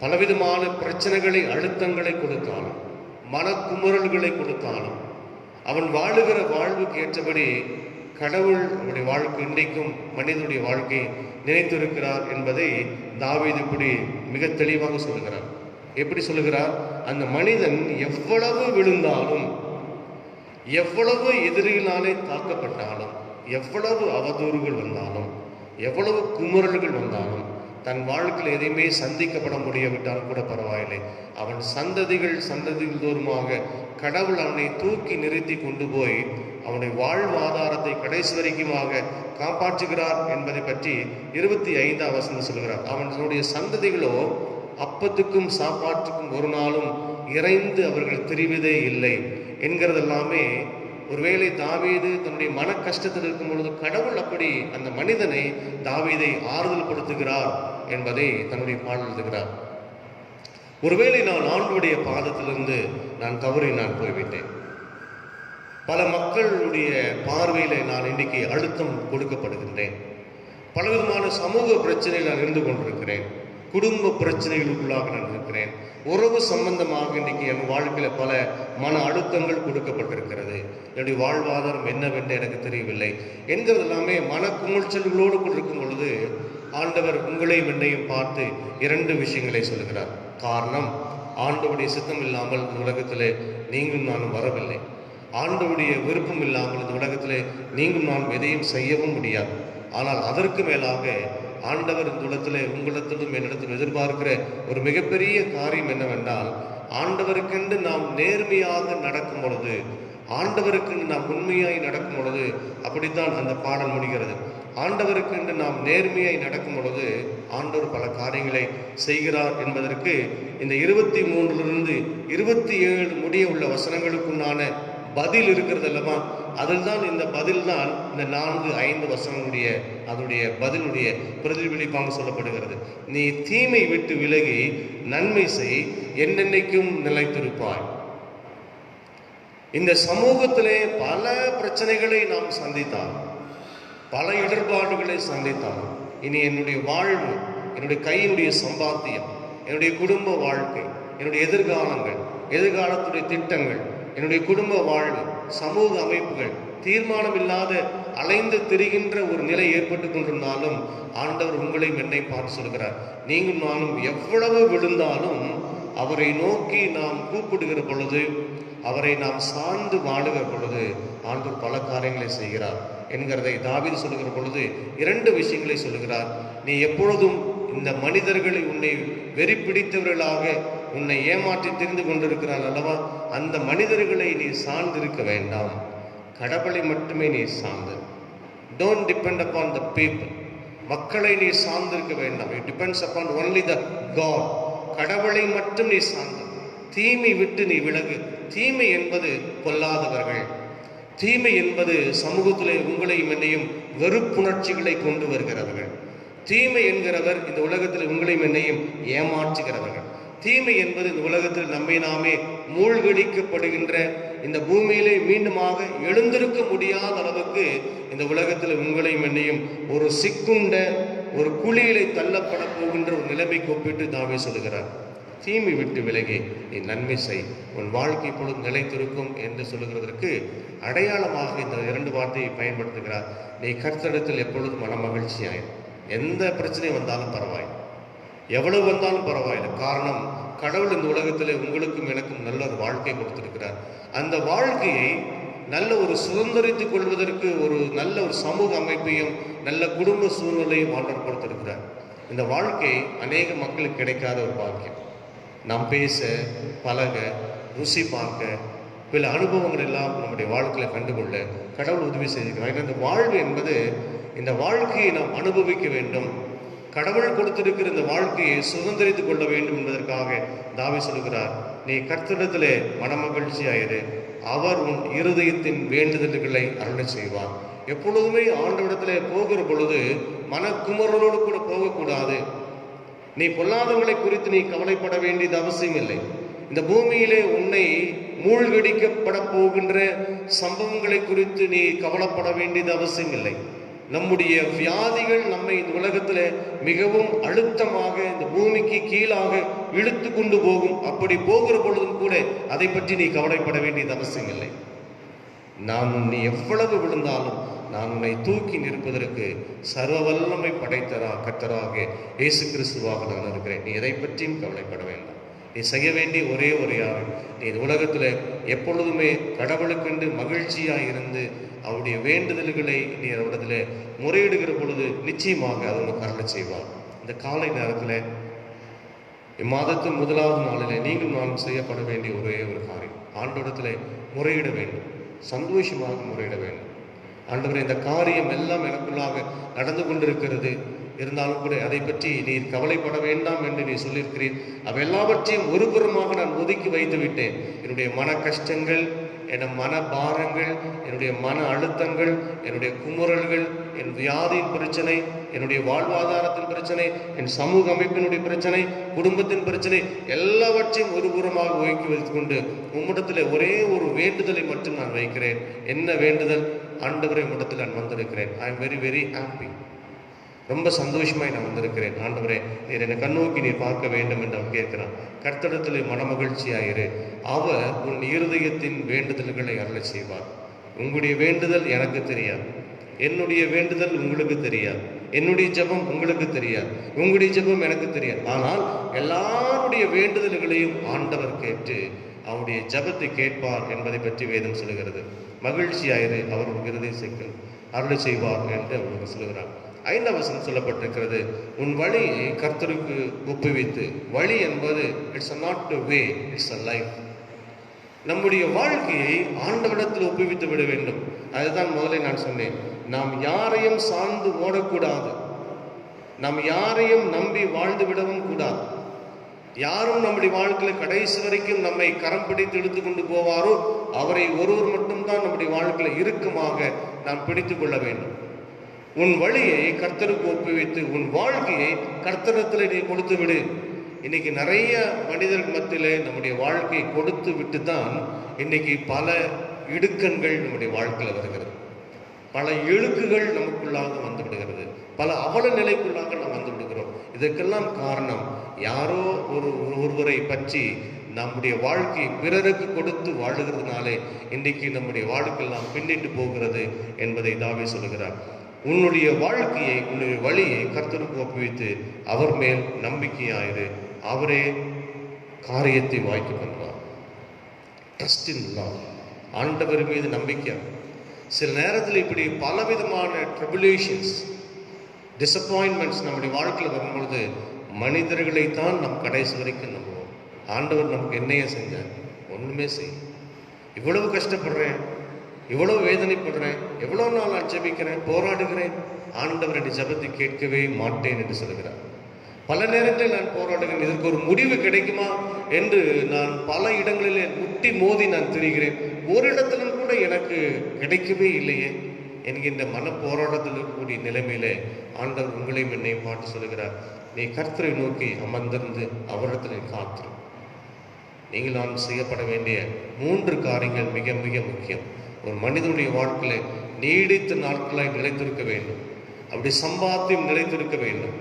பலவிதமான பிரச்சனைகளை அழுத்தங்களை கொடுத்தாலும், மனக்குமுறல்களை கொடுத்தாலும், அவன் வாழுகிற வாழ்வுக்கு ஏற்றபடி கடவுள் அவனுடைய வாழ்க்கை இன்றைக்கும் மனிதனுடைய வாழ்க்கையை நினைத்திருக்கிறார் என்பதை தாவீது இப்படி மிக தெளிவாக சொல்லுகிறார். எப்படி சொல்லுகிறார்? அந்த மனிதன் எவ்வளவு விழுந்தாலும், எவ்வளவு எதிரிகளாலே தாக்கப்பட்டாலும், எவ்வளவு அவதூறுகள் வந்தாலும், எவ்வளவு குமுறல்கள் வந்தாலும், தன் வாழ்க்கையில் எதையுமே சந்திக்கப்பட முடியாவிட்டாலும் கூட பரவாயில்லை, அவன் சந்ததிகள் தோறுமாக கடவுள் அவனை தூக்கி நிறுத்தி கொண்டு போய் அவனுடைய வாழ்வாதாரத்தை கடைசி வரைக்குமாக காப்பாற்றுகிறார் என்பதை பற்றி 25ஆம் வசனம் சொல்கிறார். அவனுடைய சந்ததிகளோ அப்பத்துக்கும் சாப்பாட்டுக்கும் ஒரு நாளும் இறைந்து அவர்கள் திரிவதே இல்லை என்கிறதெல்லாமே ஒருவேளை தாவீது தன்னுடைய மன கஷ்டத்தில் இருக்கும் பொழுது கடவுள் அப்படி அந்த மனிதனை தாவீதை ஆறுதல் படுத்துகிறார் என்பதை தன்னுடைய பாடல் எழுதுகிறார். ஒருவேளை நான் ஆண்டவருடைய பாதத்திலிருந்து நான் தவறி நான் போய்விட்டேன், பல மக்களுடைய பார்வையில நான் இன்னைக்கு அழுத்தம் கொடுக்கப்படுகின்றேன், பலவிதமான சமூக பிரச்சனைகள் நான் இருந்து கொண்டிருக்கிறேன். குடும்ப பிரச்சனைகளுக்குள்ளாக நான் இருக்கிறேன். உறவு சம்பந்தமாக இன்றைக்கு என் வாழ்க்கையில் பல மன அழுத்தங்கள் கொடுக்கப்பட்டிருக்கிறது. என்னுடைய வாழ்வாதாரம் என்னவென்று எனக்கு தெரியவில்லை என்கிறது எல்லாமே மன குமிழ்ச்சல்களோடு கொண்டிருக்கும் பொழுது ஆண்டவர் உங்களையும் என்னையும் பார்த்து 2 விஷயங்களை சொல்லுகிறார். காரணம், ஆண்டவருடைய சித்தம் இல்லாமல் இந்த உலகத்திலே நீங்களும் நானும் வரவில்லை. ஆண்டவருடைய விருப்பம் இல்லாமல் இந்த உலகத்திலே நீங்களும் நானும் எதையும் செய்யவும் முடியாது. ஆனால் அதற்கு மேலாக ஆண்டவர் இந்த உலகத்திலே உங்களிடத்திலும் என்னிடத்திலும் எதிர்பார்க்கிற ஒரு மிகப்பெரிய காரியம் என்னவென்றால், ஆண்டவருக்கென்று நாம் நேர்மையாக நடக்கும் பொழுது, ஆண்டவருக்கென்று நாம் உண்மையாய் நடக்கும் பொழுது, அப்படித்தான் அந்த பாடல் முடிகிறது. ஆண்டவருக்கென்று நாம் நேர்மையாய் நடக்கும் பொழுது ஆண்டவர் பல காரியங்களை செய்கிறார் என்பதற்கு இந்த 23 27 முடிய உள்ள வசனங்களுக்குண்டான பதில் இருக்கிறது அல்லவா? அதில் தான் இந்த பதில் தான் இந்த 4-5 வசனங்களுடைய அதனுடைய பதிலுடைய பிரதிபலிப்பாக சொல்லப்படுகிறது. நீ தீமை விட்டு விலகி நன்மை செய், என்னென்னைக்கும் நிலைத்திருப்பாய். இந்த சமூகத்திலே பல பிரச்சனைகளை நாம் சந்தித்தால், பல இடர்பாடுகளை சந்தித்தால், இனி என்னுடைய வாழ்வு, என்னுடைய கையினுடைய சம்பாத்தியம், என்னுடைய குடும்ப வாழ்க்கை, என்னுடைய எதிர்காலங்கள், எதிர்காலத்துடைய திட்டங்கள், என்னுடைய குடும்ப வாழ்வு, சமூக அமைப்புகள் தீர்மானம் இல்லாத அலைந்து திரிகின்ற ஒரு நிலை ஏற்பட்டு கொண்டிருந்தாலும் ஆண்டவர் உங்களையும் என்னை பார்த்து சொல்கிறார், நீங்கள் நானும் எவ்வளவு விழுந்தாலும் அவரை நோக்கி நாம் கூப்பிடுகிற பொழுது, அவரை நாம் சார்ந்து வாழுகிற பொழுது ஆண்டவர் பல காரியங்களை செய்கிறார் என்கிறதை தாவீது சொல்லுகிற பொழுது 2 விஷயங்களை சொல்லுகிறார். நீ எப்பொழுதும் இந்த மனிதர்களை உன்னை வெறி பிடித்தவர்களாக உன்னை ஏமாற்றி தெரிந்து கொண்டிருக்கிறார் அல்லவா, அந்த மனிதர்களை நீ சார்ந்திருக்க வேண்டாம், கடவுளை மட்டுமே நீ சார்ந்து. Don't depend upon the people. மக்களை நீ சார்ந்திருக்க வேண்டாம். It depends upon only the God. கடவுளை மட்டும் நீ சார்ந்து. தீமை விட்டு நீ விலகு. தீமை என்பது கொல்லாதவர்கள். தீமை என்பது சமூகத்திலே உங்களையும் என்னையும் வெறுப்புணர்ச்சிகளை கொண்டு வருகிறவர்கள். தீமை என்கிறவர் இந்த உலகத்தில் உங்களையும் என்னையும் ஏமாற்றுகிறவர்கள். தீமை என்பது இந்த உலகத்தில் நம்மை நாமே மூழ்கடிக்கப்படுகின்ற, இந்த பூமியிலே மீண்டுமாக எழுந்திருக்க முடியாத அளவுக்கு இந்த உலகத்தில் உங்களையும் என்னையும் ஒரு சிக்குண்ட ஒரு குழியிலே தள்ளப்பட போகின்ற ஒரு நிலைமைக்கு ஒப்பிட்டு தாவீது சொல்லுகிறார். தீமை விட்டு விலகி நீ நன்மை செய், உன் வாழ்க்கை இப்பொழுது நிலைத்திருக்கும் என்று சொல்லுகிறதற்கு அடையாளமாக இந்த 2 வார்த்தையை பயன்படுத்துகிறார். நீ கர்த்தரிடத்தில் எப்பொழுதும் மன மகிழ்ச்சியாய், எந்த பிரச்சனை வந்தாலும் பரவாயில்லை, எவ்வளவு வந்தாலும் பரவாயில்லை. காரணம், கடவுள் இந்த உலகத்தில் உங்களுக்கும் எனக்கும் நல்ல ஒரு வாழ்க்கை கொடுத்திருக்கிறார். அந்த வாழ்க்கையை நல்ல ஒரு சுதந்திரித்துக் கொள்வதற்கு ஒரு நல்ல ஒரு சமூக அமைப்பையும் நல்ல குடும்ப சூழ்நிலையும் ஆண்டவர் கொடுத்திருக்கிறார். இந்த வாழ்க்கை அநேக மக்களுக்கு கிடைக்காத ஒரு பாக்கியம். நாம் பேச, பழக, ருசி பார்க்க, பல அனுபவங்கள் எல்லாம் நம்முடைய வாழ்க்கையில் கண்டுகொள்ள கடவுள் உதவி செய்திருக்கிறார். இந்த வாழ்வு என்பது, இந்த வாழ்க்கையை நாம் அனுபவிக்க வேண்டும். கடவுள் கொடுத்திருக்கிற இந்த வாழ்க்கையை சுதந்திரித்துக் கொள்ள வேண்டும் என்பதற்காக தாவீது சொல்கிறார், நீ கர்த்தரிடத்திலே மனமகிழ்ச்சியாயிரு, அவர் உன் இருதயத்தின் வேண்டுதல்களை அருளை செய்வார். எப்பொழுதுமே ஆண்டவரிடத்திலே போகிற பொழுது மனக்குமரலோடு கூட போகக்கூடாது. நீ பொல்லாதவர்களை குறித்து நீ கவலைப்பட வேண்டியது அவசியம் இல்லை. இந்த பூமியிலே உன்னை மூழ்கடிக்கப்பட போகின்ற சம்பவங்களை குறித்து நீ கவலைப்பட வேண்டியது அவசியம் இல்லை. நம்முடைய வியாதிகள் நம்மை இந்த உலகத்தில் மிகவும் அழுத்தமாக இந்த பூமிக்கு கீழாக இழுத்து கொண்டு போகும். அப்படி போகிற பொழுதும் கூட அதை பற்றி நீ கவலைப்பட வேண்டியது அவசியம் இல்லை. நீ எவ்வளவு விழுந்தாலும் நான் உன்னை தூக்கி நிற்பதற்கு சர்வ வல்லமை படைத்தரா கர்த்தராக இயேசு கிறிஸ்துவாக நான் இருக்கிறேன். நீ எதை பற்றியும் கவலைப்பட வேண்டாம். நீ செய்ய வேண்டிய ஒரே நீ இந்த உலகத்தில் எப்பொழுதுமே கடவுளுக்கென்று மகிழ்ச்சியாக இருந்து அவருடைய வேண்டுதல்களை நீ அவரிடத்துல முறையிடுகிற பொழுது நிச்சயமாக அதை உனக்கு அருளை செய்வார். இந்த காலை நேரத்தில் இம்மாதத்தின் 1வது நாளில் நீங்கள் நான் செய்யப்பட வேண்டிய ஒரே ஒரு காரியம், ஆண்டவரிடத்தில் முறையிட வேண்டும், சந்தோஷமாக முறையிட வேண்டும். ஆண்டவரே, இந்த காரியம் எல்லாம் எனக்குள்ளாக நடந்து கொண்டிருக்கிறது, இருந்தாலும் கூட அதை பற்றி நீ கவலைப்பட வேண்டாம் என்று நீ சொல்லியிருக்கிறீர். அவை எல்லாவற்றையும் ஒரு புறமாக நான் ஒதுக்கி வைத்து விட்டேன். என்னுடைய மன கஷ்டங்கள், என் மன பாரங்கள், என்னுடைய மன அழுத்தங்கள், என்னுடைய குமுறல்கள், என் வியாதியின் பிரச்சனை, என்னுடைய வாழ்வாதாரத்தின் பிரச்சனை, என் சமூக அமைப்பினுடைய பிரச்சனை, குடும்பத்தின் பிரச்சனை எல்லாவற்றையும் ஒரு புறமாக ஒதுக்கி வைத்துக் கொண்டு உம்மிடத்தில் ஒரே ஒரு வேண்டுதலை மட்டும் நான் வைக்கிறேன். என்ன வேண்டுதல்? ஆண்டவரை உம்மிடத்தில் நான் வந்திருக்கிறேன். I am very very happy. ரொம்ப சந்தோஷமாய் நான் வந்திருக்கிறேன். ஆண்டவரே, நீர் என்னை கண்ணோக்கி நீர் பார்க்க வேண்டும் என்று அவன் கேட்கிறான். கர்த்தரிடத்தில் மனமகிழ்ச்சியாயிரு, அவர் உன் இருதயத்தின் வேண்டுதல்களை அருளை செய்வார். உங்களுடைய வேண்டுதல் எனக்கு தெரியாது, என்னுடைய வேண்டுதல் உங்களுக்கு தெரியாது, என்னுடைய ஜெபம் உங்களுக்கு தெரியாது, உங்களுடைய ஜெபம் எனக்கு தெரியாது. ஆனால் எல்லாருடைய வேண்டுதல்களையும் ஆண்டவர் கேட்டு அவருடைய ஜெபத்தை கேட்பார் என்பதை பற்றி வேதம் சொல்லுகிறது. மகிழ்ச்சியாயிரு, அவர் உன் இருதயத்தை அருளை செய்வார் என்று அவருக்கு சொல்லுகிறார். 5ஆம் வசனம் சொல்லப்பட்டிருக்கிறது, உன் வழியை கர்த்தருக்கு ஒப்புவித்து. வழி என்பது it's not way, it's a life. நம்முடைய வாழ்க்கையை ஆண்டவரிடத்தில் ஒப்புவித்து விட வேண்டும். அதுதான் முதலில் நான் சொன்னேன், நாம் யாரையும் சார்ந்து ஓடக்கூடாது, நாம் யாரையும் நம்பி வாழ்ந்து விடவும் கூடாது. யாரும் நம்முடைய வாழ்க்கையில் கடைசி வரைக்கும் நம்மை கரம் பிடித்து இழுத்து கொண்டு போவாரோ அவரை ஒருவர் மட்டும்தான் நம்முடைய வாழ்க்கையில் இறுக்கமாக நாம் பிடித்து கொள்ள வேண்டும். உன் வழியை கர்த்தருக்கு ஒப்புவித்து உன் வாழ்க்கையை கர்த்தரிடத்தில் நீ கொடுத்து விடு. இன்னைக்கு நிறைய மனிதர்கள் மத்தியிலே நம்முடைய வாழ்க்கையை கொடுத்து விட்டு தான் இன்னைக்கு பல இடுக்கண்கள் நம்முடைய வாழ்க்கையில் வருகிறது, பல இழுக்குகள் நமக்குள்ளாக வந்து விடுகிறது, பல அவல நிலைக்குள்ளாக நாம் வந்து விடுகிறோம். இதற்கெல்லாம் காரணம் யாரோ ஒருவரை பற்றி நம்முடைய வாழ்க்கை பிறருக்கு கொடுத்து வாழுகிறதுனாலே இன்றைக்கு நம்முடைய வாழ்க்கையெல்லாம் பின்னிட்டு போகிறது என்பதை தாவீது சொல்லுகிறார். உன்னுடைய வாழ்க்கையை, உன்னுடைய வழியை கர்த்தருக்கு ஒப்புவித்து அவர் மேல் நம்பிக்கையாயிரு, அவரே காரியத்தை வாய்க்க பண்ணுவார். ட்ரஸ்ட் இன் லார்ட், ஆண்டவர் மீது நம்பிக்கை. சில நேரத்தில் இப்படி பலவிதமான ட்ரிபுலேஷன்ஸ், டிசப்பாயின்மெண்ட்ஸ் நம்முடைய வாழ்க்கையில் வரும்பொழுது மனிதர்களைத்தான் நம் கடைசி வரைக்கும் நம்புவோம். ஆண்டவர் நமக்கு என்னைய செஞ்சார்? ஒன்றுமே செய்ய. இவ்வளவு கஷ்டப்படுறேன், இவ்வளவு வேதனைப்படுறேன், எவ்வளோ நாள் நான் ஜெபிக்கிறேன், போராடுகிறேன், ஆண்டவர் என் ஜெபத்தை கேட்கவே மாட்டேன் என்று சொல்கிறார். பல நேரங்களில் நான் போராடுகிறேன், இதற்கு ஒரு முடிவு கிடைக்குமா என்று நான் பல இடங்களிலே முட்டி மோதி நான் திரிகிறேன், ஒரு இடத்திலும் கூட எனக்கு கிடைக்கவே இல்லையே என்கின்ற மன போராட்டத்தில் இருக்கக்கூடிய நிலைமையிலே ஆண்டவர் உங்களையும் என்னையும் பாட்டு சொல்லுகிறார், நீ கர்த்தரை நோக்கி அமர்ந்திருந்து அவரிடத்தில் காத்திரு. நீங்கள் நான் செய்யப்பட வேண்டிய 3 காரியங்கள் மிக மிக முக்கியம். ஒரு மனிதனுடைய வாழ்க்கையில் நீடித்த நாட்களாய் நிலைத்திருக்க வேண்டும், அவருடைய சம்பாத்தியம் நிலைத்திருக்க வேண்டும்,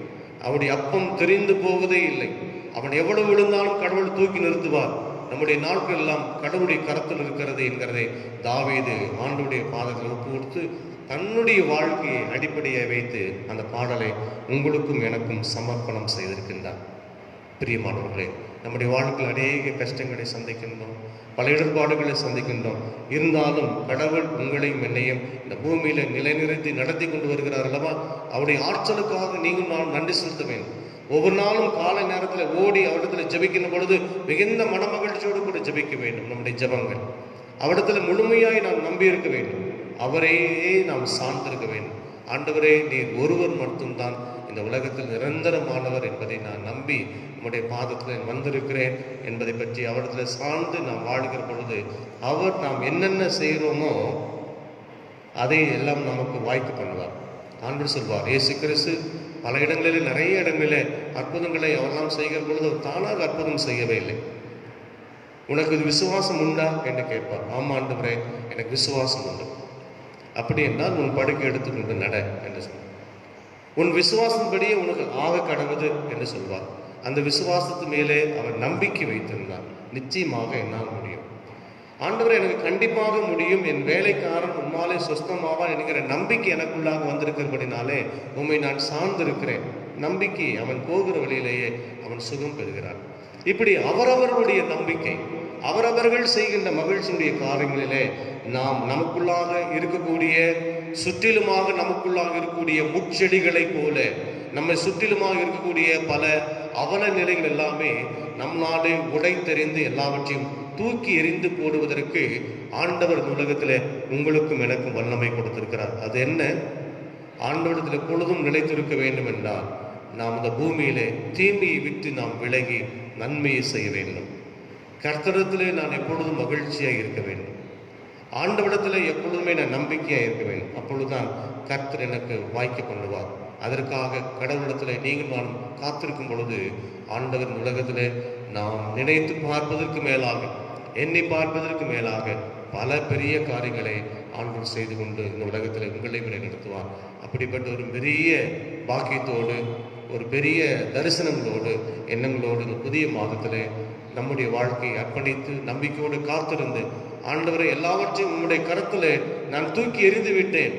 அவருடைய அப்பம் தெரிந்து போவதே இல்லை. அவன் எவ்வளவு விழுந்தாலும் கடவுள் தூக்கி நிறுத்துவார். நம்முடைய நாட்கள் எல்லாம் கடவுளுடைய கரத்தில் இருக்கிறது என்கிறதை தாவீது ஆண்டவருடைய பாதத்தில் ஒப்பு கொடுத்து தன்னுடைய வாழ்க்கையை அடிப்படையை வைத்து அந்த பாடலை உங்களுக்கும் எனக்கும் சமர்ப்பணம் செய்திருக்கின்றார். பிரியமானவர்களே, நம்முடைய வாழ்க்கையில் அநேக கஷ்டங்களை சந்திக்கின்றோம், பல இடர்பாடுகளை சந்திக்கின்றோம். இருந்தாலும் கடவுள் உங்களையும் என்னையும் இந்த பூமியில நிலைநிறுத்தி நடத்தி கொண்டு வருகிறார் அல்லவா? அவருடைய ஆற்றலுக்காக நீங்கள் நான் நன்றி செலுத்த வேண்டும். ஒவ்வொரு நாளும் காலை நேரத்தில் ஓடி அவரிடத்தில் ஜெபிக்கின்ற பொழுது மிகுந்த மனமகிழ்ச்சியோடு கூட ஜெபிக்க வேண்டும். நம்முடைய ஜெபங்கள் அவரிடத்தில் முழுமையாய் நாம் நம்பி இருக்க வேண்டும், அவரையே நாம் சார்ந்திருக்க வேண்டும். ஆண்டவரே, நீர் ஒருவர் மட்டும்தான் இந்த உலகத்தில் நிரந்தரமானவர் என்பதை நான் நம்பி நம்முடைய பாதத்தில் வந்திருக்கிறேன் என்பதை பற்றி அவரிடத்தில் சார்ந்து நாம் வாழ்கிற பொழுது அவர் நாம் என்னென்ன செய்கிறோமோ அதை எல்லாம் நமக்கு வாய்ப்பு பண்ணுவார். ஆண்டவர் சொல்வார், இயேசு கிறிஸ்து பல இடங்களில் நிறைய இடங்களில் அற்புதங்களை அவரெல்லாம் செய்கிற பொழுது அவர் தானாக அற்புதம் செய்யவே இல்லை. உனக்கு இது விசுவாசம் உண்டா என்று கேட்பார். ஆமா ஆண்டவரே, எனக்கு விசுவாசம் உண்டு. அப்படி என்றால் உன் படுக்கை எடுத்துக்கொண்டு நட என்று சொல்வார். உன் விசுவாசம்படியே உனக்கு ஆக கடவுது என்று சொல்வார். அந்த விசுவாசத்து மேலே அவர் நம்பிக்கை வைத்திருந்தார். நிச்சயமாக என்னால் முடியும் ஆண்டவரே, எனக்கு கண்டிப்பாக முடியும், என் வேலைக்காரன் உம்மாலே சொஸ்தமாவான் என்கிற நம்பிக்கை எனக்குள்ளாக வந்திருக்கிறபடினாலே உம்மை நான் சார்ந்திருக்கிறேன். நம்பிக்கை அவன் போகிற வழியிலேயே அவன் சுகம் பெறுகிறான். இப்படி அவரவர்களுடைய நம்பிக்கை, அவரவர்கள் செய்கின்ற மகிழ்ச்சியுடைய காரியங்களிலே நாம் நமக்குள்ளாக இருக்கக்கூடிய சுற்றிலுமாக நமக்குள்ளாக இருக்கக்கூடிய முட்செடிகளை போல நம்மை சுற்றிலுமாக இருக்கக்கூடிய பல அவல நிலைகள் எல்லாமே நம்மளாலே உடைத்தெறிந்து எல்லாவற்றையும் தூக்கி எறிந்து போடுவதற்கு ஆண்டவர் உலகத்தில் உங்களுக்கும் எனக்கும் வல்லமை கொடுத்திருக்கிறார். அது என்ன? ஆண்டவரிடத்தில் பொழுதும் நிலைத்திருக்க வேண்டும் என்றால் நாம் இந்த பூமியிலே தீமையை விட்டு நாம் விலகி நன்மையை செய்ய வேண்டும். கர்த்தரிடத்திலே நான் எப்பொழுதும் மகிழ்ச்சியாக இருக்க வேண்டும். ஆண்டவரிடத்தில் எப்பொழுதுமே நான் நம்பிக்கையாக இருக்க வேண்டும். அப்பொழுதுதான் கர்த்தர் எனக்கு வாய்க்க கொள்ளுவார். அதற்காக கடவுளிடத்தில் நீங்கள் நான் காத்திருக்கும் பொழுது ஆண்டவர் உலகத்தில் நாம் நினைத்து பார்ப்பதற்கு மேலாக, எண்ணி பார்ப்பதற்கு மேலாக பல பெரிய காரியங்களை ஆண்டவர் செய்து கொண்டு இந்த உலகத்தில் உங்களை வழிநடத்துவார். அப்படிப்பட்ட ஒரு பெரிய பாக்கியத்தோடு, ஒரு பெரிய தரிசனங்களோடு, எண்ணங்களோடு இந்த புதிய மாதத்திலே நம்முடைய வாழ்க்கையை அர்ப்பணித்து நம்பிக்கையோடு காத்திருந்து, ஆண்டவரை எல்லாவற்றையும் உங்களுடைய கரத்திலே நான் தூக்கி எறிந்து விட்டேன்,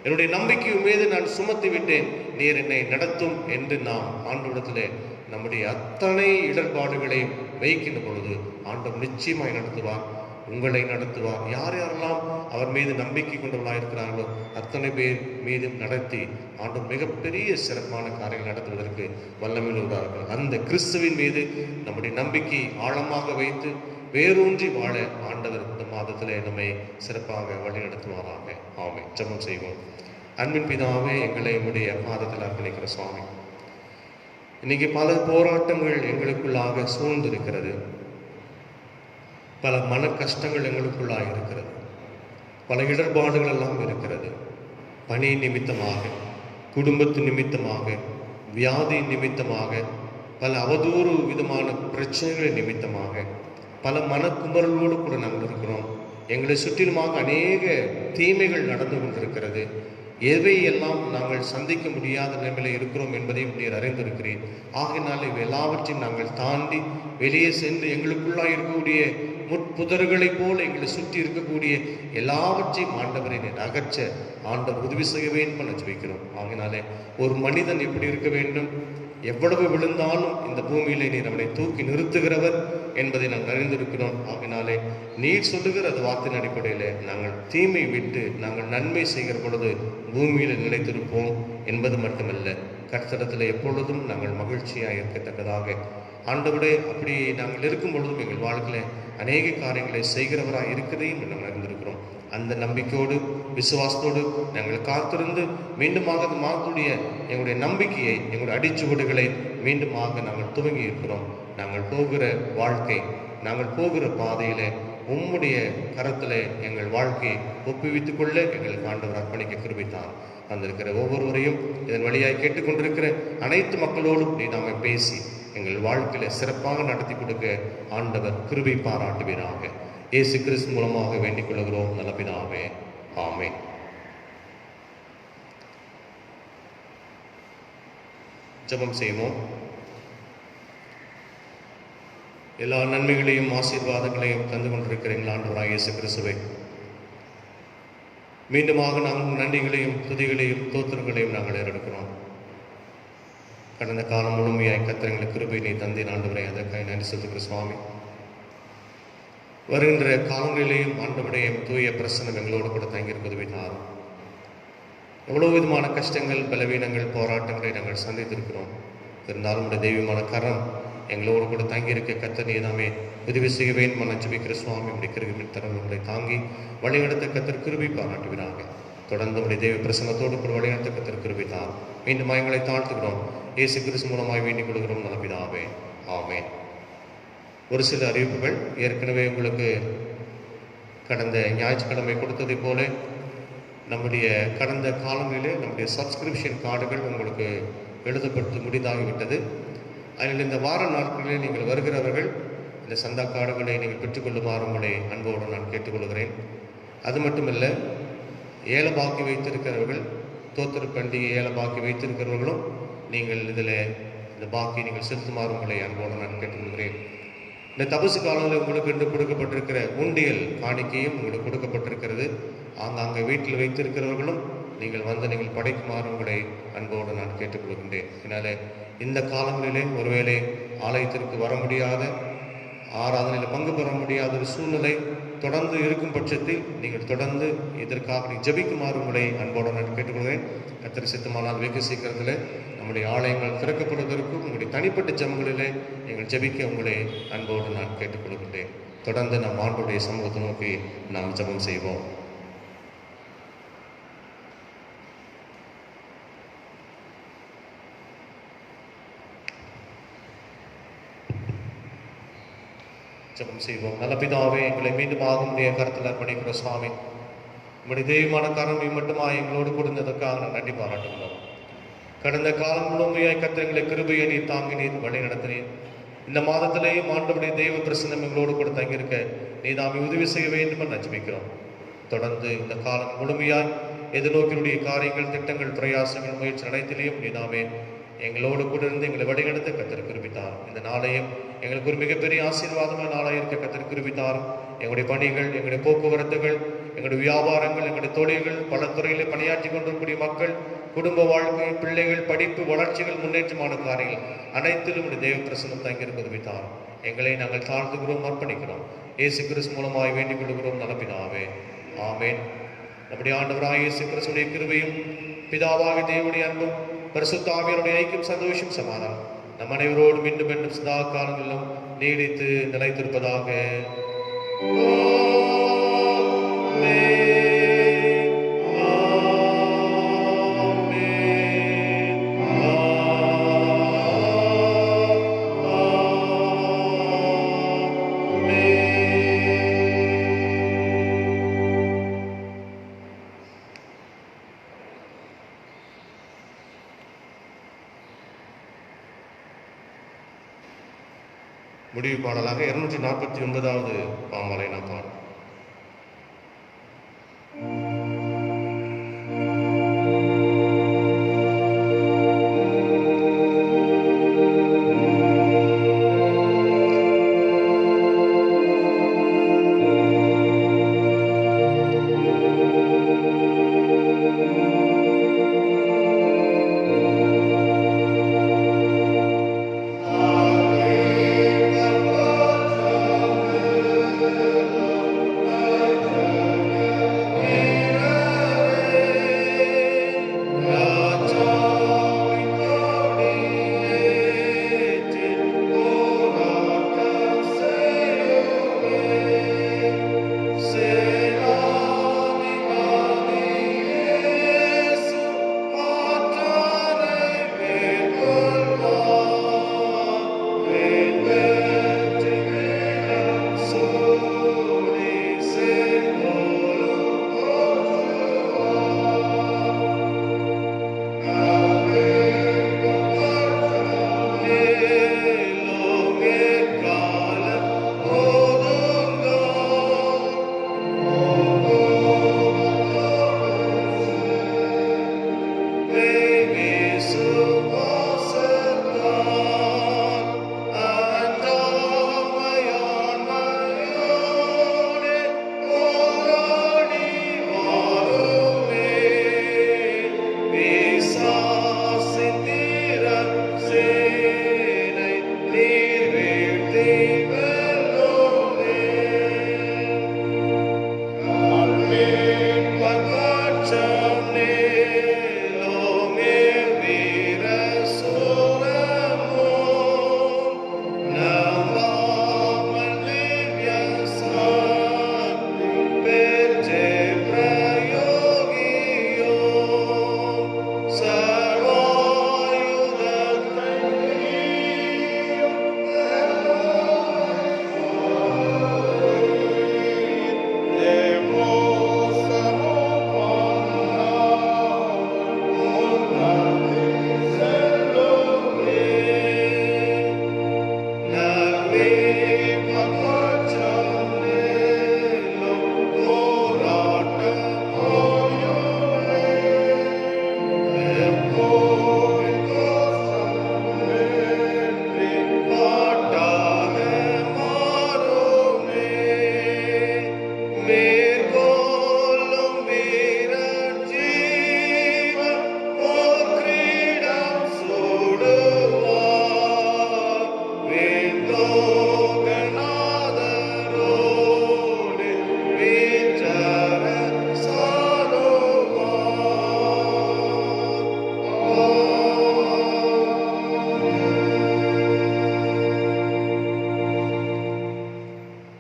என்னுடைய நம்பிக்கை மீது நான் சுமத்தி விட்டேன், நீர் என்னை நடத்தும் என்று நாம் ஆண்டவரிடத்திலே நம்முடைய அத்தனை இடர்பாடுகளை வைக்கின்ற பொழுது ஆண்டவர் நிச்சயமாய் நடத்துவார், உங்களை நடத்துவார். யார் யாரெல்லாம் அவர் மீது நம்பிக்கை கொண்டவர்களாக இருக்கிறார்களோ அத்தனை பேர் மீதும் நடத்தி ஆண்டவர் மிகப்பெரிய சிறப்பான காரியங்கள் நடத்துவதற்கு வல்லமையுள்ளவர்கள். அந்த கிறிஸ்துவின் மீது நம்முடைய நம்பிக்கை ஆழமாக வைத்து வேரூன்றி வாழ ஆண்டவர் இந்த மாதத்திலே நம்மை சிறப்பாக வழி நடத்துவாராக. ஆமென். ஜெபம் செய்வோம். அன்பின் பிதாவே, எங்களை உம்முடைய பாதத்தில் அர்ப்பணிக்கிற சுவாமி, இன்னைக்கு பல போராட்டங்கள் எங்களுக்குள்ளாக சூழ்ந்திருக்கிறது, பல மன கஷ்டங்கள் எங்களுக்குள்ளாக இருக்கிறது, பல இடர்பாடுகள் எல்லாம் இருக்கிறது. பணி நிமித்தமாக, குடும்பத்து நிமித்தமாக, வியாதி நிமித்தமாக, பல அவதூறு விதமான பிரச்சனைகள் நிமித்தமாக, பல மனக்குமரலோடு கூட நாங்கள் இருக்கிறோம். எங்களை சுற்றிலுமாக அநேக தீமைகள் நடந்து கொண்டிருக்கிறது. எவையெல்லாம் நாங்கள் சந்திக்க முடியாத நிலைமையில் இருக்கிறோம் என்பதையும் நீர் அறிந்திருக்கிறீர். ஆகினால் இவை எல்லாவற்றையும் நாங்கள் தாண்டி வெளியே சென்று எங்களுக்குள்ளாக இருக்கக்கூடிய முட்புதர்களைப் போல எங்களை சுற்றி இருக்கக்கூடிய எல்லாவற்றையும் ஆண்டவரை நீர் அகற்ற ஆண்டவர் உதவி செய்ய வேண்டும் என்று ஜெபிக்கிறோம். ஆகினாலே ஒரு மனிதன் எப்படி இருக்க வேண்டும், எவ்வளவு விழுந்தாலும் இந்த பூமியிலே நீர் அவனை தூக்கி நிறுத்துகிறவர் என்பதை நாங்கள் அறிந்திருக்கிறோம். ஆகினாலே நீர் சொல்லுகிற அது வார்த்தையின் அடிப்படையில் நாங்கள் தீமை விட்டு நாங்கள் நன்மை செய்கிற பொழுது பூமியில் நிலைத்திருப்போம் என்பது மட்டுமல்ல, கர்த்தரிடத்தில் எப்பொழுதும் நாங்கள் மகிழ்ச்சியாக இருக்கத்தக்கதாக ஆண்டவரே அப்படி நாங்கள் இருக்கும் பொழுதும் எங்கள் வாழ்க்கையில் அநேக காரியங்களை செய்கிறவராக இருக்கிறதையும் நாங்கள் அறிந்திருக்கிறோம். அந்த நம்பிக்கையோடு விசுவாசத்தோடு நாங்கள் காத்திருந்து மீண்டுமாக அந்த மாதத்துடைய எங்களுடைய நம்பிக்கையை, எங்களுடைய அடிச்சுவடுகளை மீண்டுமாக நாங்கள் துவங்கி இருக்கிறோம். நாங்கள் போகிற வாழ்க்கை, நாங்கள் போகிற பாதையில உம்முடைய கரத்தில் எங்கள் வாழ்க்கையை ஒப்புவித்துக் கொள்ள எங்களுக்கு ஆண்டவர் அர்ப்பணிக்க கிருபைத்தார். வந்திருக்கிற ஒவ்வொருவரையும் இதன் வழியாய் கேட்டுக்கொண்டிருக்கிற அனைத்து மக்களோடும் நீ நாம பேசி எங்கள் வாழ்க்கையில சிறப்பாக நடத்தி கொடுக்க ஆண்டவர் கிருபை பாராட்டுவீராக. இயேசு கிறிஸ்து மூலமாக வேண்டிக் கொள்கிறோம் நல்ல பிதாவே. ஆமென். ஜெபம் செய்வோம். எல்லா நன்மைகளையும் ஆசீர்வாதங்களையும் தந்து கொண்டிருக்கிற எங்கள் ஆண்டவராகிய இயேசு கிறிஸ்துவை மீண்டுமாக நாங்கள் நன்றிகளையும் துதிகளையும் தோத்திரங்களையும் நாங்கள் ஏறெடுக்கிறோம். கடந்த காலம் முழுமையாய் கர்த்தர் எங்களுக்கு கிருபை நீ தந்தீர் ஆண்டவரே, அதற்காக நன்றி செலுத்துகிற சுவாமி. வருகின்ற காலங்களிலேயும் ஆண்டவருடைய தூய பிரசன்னம் எங்களோடு கூட தங்கியிருப்பது விட்டார். எவ்வளவு விதமான கஷ்டங்கள், பலவீனங்கள், போராட்டங்களை நாங்கள் சந்தித்திருக்கிறோம். இருந்தாலும் உடைய தெய்வமான கரம் எங்களோடு கூட தங்கியிருக்க கர்த்தர் நீதாமே உதவி செய்ய வேண்டும் என ஜெபிக்கிற சுவாமி. உடைய கிருபையின் தரங்களை தாங்கி வழிநடத்த கர்த்தர் கிருபை பாராட்டுகிறாங்க. தொடர்ந்து உடைய தெய்வ பிரசன்னத்தோடு கூட வழிநடத்த கர்த்தர் கிருபை தான். மீண்டும் எங்களை தாழ்த்துகிறோம். இயேசு கிறிஸ்து மூலமாய் வேண்டிக் கொள்கிறோம் நல்ல பிதாவே. ஆமென். ஒரு சில அறிவிப்புகள் ஏற்கனவே உங்களுக்கு கடந்த ஞாயிற்றுக்கிழமை கொடுத்ததை போல நம்முடைய கடந்த காலங்களிலே நம்முடைய சப்ஸ்கிரிப்ஷன் கார்டுகள் உங்களுக்கு எழுதப்பட்டு முடிந்தாகிவிட்டது. அதில் இந்த வார நாட்களில் நீங்கள் வருகிறவர்கள் இந்த சந்தா கார்டுகளை நீங்கள் பெற்றுக்கொள்ளுமாறு உங்களை அன்போடு நான் கேட்டுக்கொள்கிறேன். அது மட்டுமல்ல, ஏல பாக்கி வைத்திருக்கிறவர்கள், தோத்திர பண்டிகை ஏல பாக்கி வைத்திருக்கிறவர்களும் நீங்கள் இதில் இந்த பாக்கி நீங்கள் செலுத்துமாறு உங்களை அன்போடு நான் கேட்டுக்கொள்கிறேன். இந்த தபசு காலங்களில் உங்களுக்கு என்று கொடுக்கப்பட்டிருக்கிற உண்டியல் காணிக்கையும் உங்களுக்கு கொடுக்கப்பட்டிருக்கிறது. ஆங்காங்கே வீட்டில் வைத்திருக்கிறவர்களும் நீங்கள் வந்து நீங்கள் படைக்குமாறு உங்களை அன்போடு நான் கேட்டுக்கொள்கின்றேன். அதனால் இந்த காலங்களிலே ஒருவேளை ஆலயத்திற்கு வர முடியாத, ஆராதனையில் பங்கு பெற முடியாத ஒரு சூழ்நிலை தொடர்ந்து இருக்கும் பட்சத்தில் நீங்கள் தொடர்ந்து இதற்காக ஜெபிக்குமாறு உங்களை அன்போடு நான் கேட்டுக்கொள்கிறேன். கர்த்தர் சித்தமானால் வெகு சீக்கிரத்தில் நம்முடைய ஆலயங்கள் திறக்கப்படுவதற்கும் உங்களுடைய தனிப்பட்ட ஜெபங்களிலே நீங்கள் ஜெபிக்க உங்களை அன்போடு நான் கேட்டுக்கொள்கின்றேன். தொடர்ந்து நம் ஆண்டவருடைய சமூகத்தை நோக்கி நாம் ஜெபம் செய்வோம். ஜெபம் செய்வோம். நல்ல பிதாவே, எங்களை மீண்டுமாக உடைய கருத்தில் அர்ப்பணிக்கிற சுவாமி, உங்களுடைய தெய்வமான கரம் மட்டுமாக எங்களோடு கொடுத்ததற்காக நான் நன்றி பாராட்டுகிறோம். கடந்த காலம் முழுமையாய் கர்த்தர் எங்களை கிருபையை நீர் தாங்கி நீர் வழி நடத்தினீர். இந்த மாதத்திலேயும் ஆண்டவருடைய தெய்வ பிரசன்னம் எங்களோடு கூட தங்கியிருக்க நீ நாம உதவி செய்ய வேண்டும் என்று ஜெபிக்கிறோம். தொடர்ந்து இந்த காலம் முழுமையாய் எதிர்நோக்கினுடைய காரியங்கள், திட்டங்கள், பிரயாசங்கள், முயற்சி அனைத்திலையும் நீதாமே எங்களோடு கூட இருந்து எங்களை வழிநடத்த கர்த்தர் கிருபித்தார். இந்த நாளையும் எங்களுக்கு ஒரு மிகப்பெரிய ஆசீர்வாதமான நாளாக இருக்க கர்த்தர் கிருபித்தார். எங்களுடைய பணிகள், எங்களுடைய போக்குவரத்துகள், எங்களுடைய வியாபாரங்கள், எங்களுடைய தொழில்கள், பல துறையில் பணியாற்றி கொண்டிருக்கக்கூடிய மக்கள், குடும்ப வாழ்க்கை, பிள்ளைகள், படிப்பு, வளர்ச்சிகள், முன்னேற்றமான காரியங்கள் அனைத்திலும் இந்த தேவ பிரசன்னம் தங்கியிருக்க உதவித்தார். எங்களை நாங்கள் தாழ்த்துகிறோம், அர்ப்பணிக்கிறோம். இயேசு கிறிஸ்து மூலமாய் வேண்டிக் கொள்கிறோம் நல்ல பிதாவே, ஆமென். நம்முடைய ஆண்டவராகிய இயேசு கிறிஸ்துவின் கிருபையும் பிதாவாகிய தேவனுடைய அன்பும் பரிசுத்த ஆவியாருடைய ஐக்கியம், சந்தோஷம், சமாதானம் நம் அனைவரோடும் மீண்டும் மீண்டும் சதா காலங்களிலும் நீடித்து நிலைத்திருப்பதாக. முடிவு பாடலாக 249வது பாமாலை நாம் பாடும்.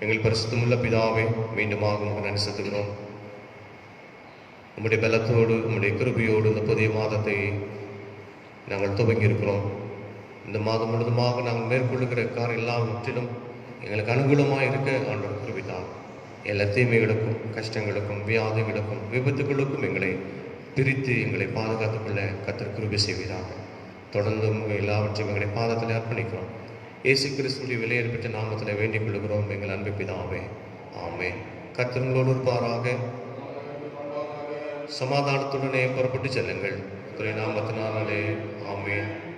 எங்கள் பரிசுத்தமுள்ள பிதாவே, மீண்டுமாக உமக்கு நன்றி செலுத்துகிறோம். உம்முடைய பலத்தோடு, உம்முடைய கிருபையோடு இந்த புதிய மாதத்தை நாங்கள் துவங்கியிருக்கிறோம். இந்த மாதம் முழுதுமாக நாங்கள் மேற்கொள்ளுகிற காரியம் எல்லாவற்றிலும் எங்களுக்கு அனுகூலமாக இருக்க ஆண்டவர் கிருபைத்தார். எல்லா தீமைகளுக்கும், கஷ்டங்களுக்கும், வியாதிகளுக்கும், விபத்துகளுக்கும் எங்களை பிரித்து எங்களை பாதுகாத்துக்கொள்ள கர்த்தர் கிருபை செய்வீராக. தொடர்ந்து எல்லாவற்றையும் எங்களை பாதத்தில் அர்ப்பணிக்கிறோம். இயேசு கிறிஸ்துவின் விலையேறப்பட்ட நாமத்தில் வேண்டிக் கொள்கிறோம் எங்கள் அன்பு பிதாவே, ஆமென். கர்த்தர் உங்களோடு இருப்பாராக. சமாதானத்துடனே புறப்பட்டு செல்லுங்கள். நாமத்தினாலே ஆமென்.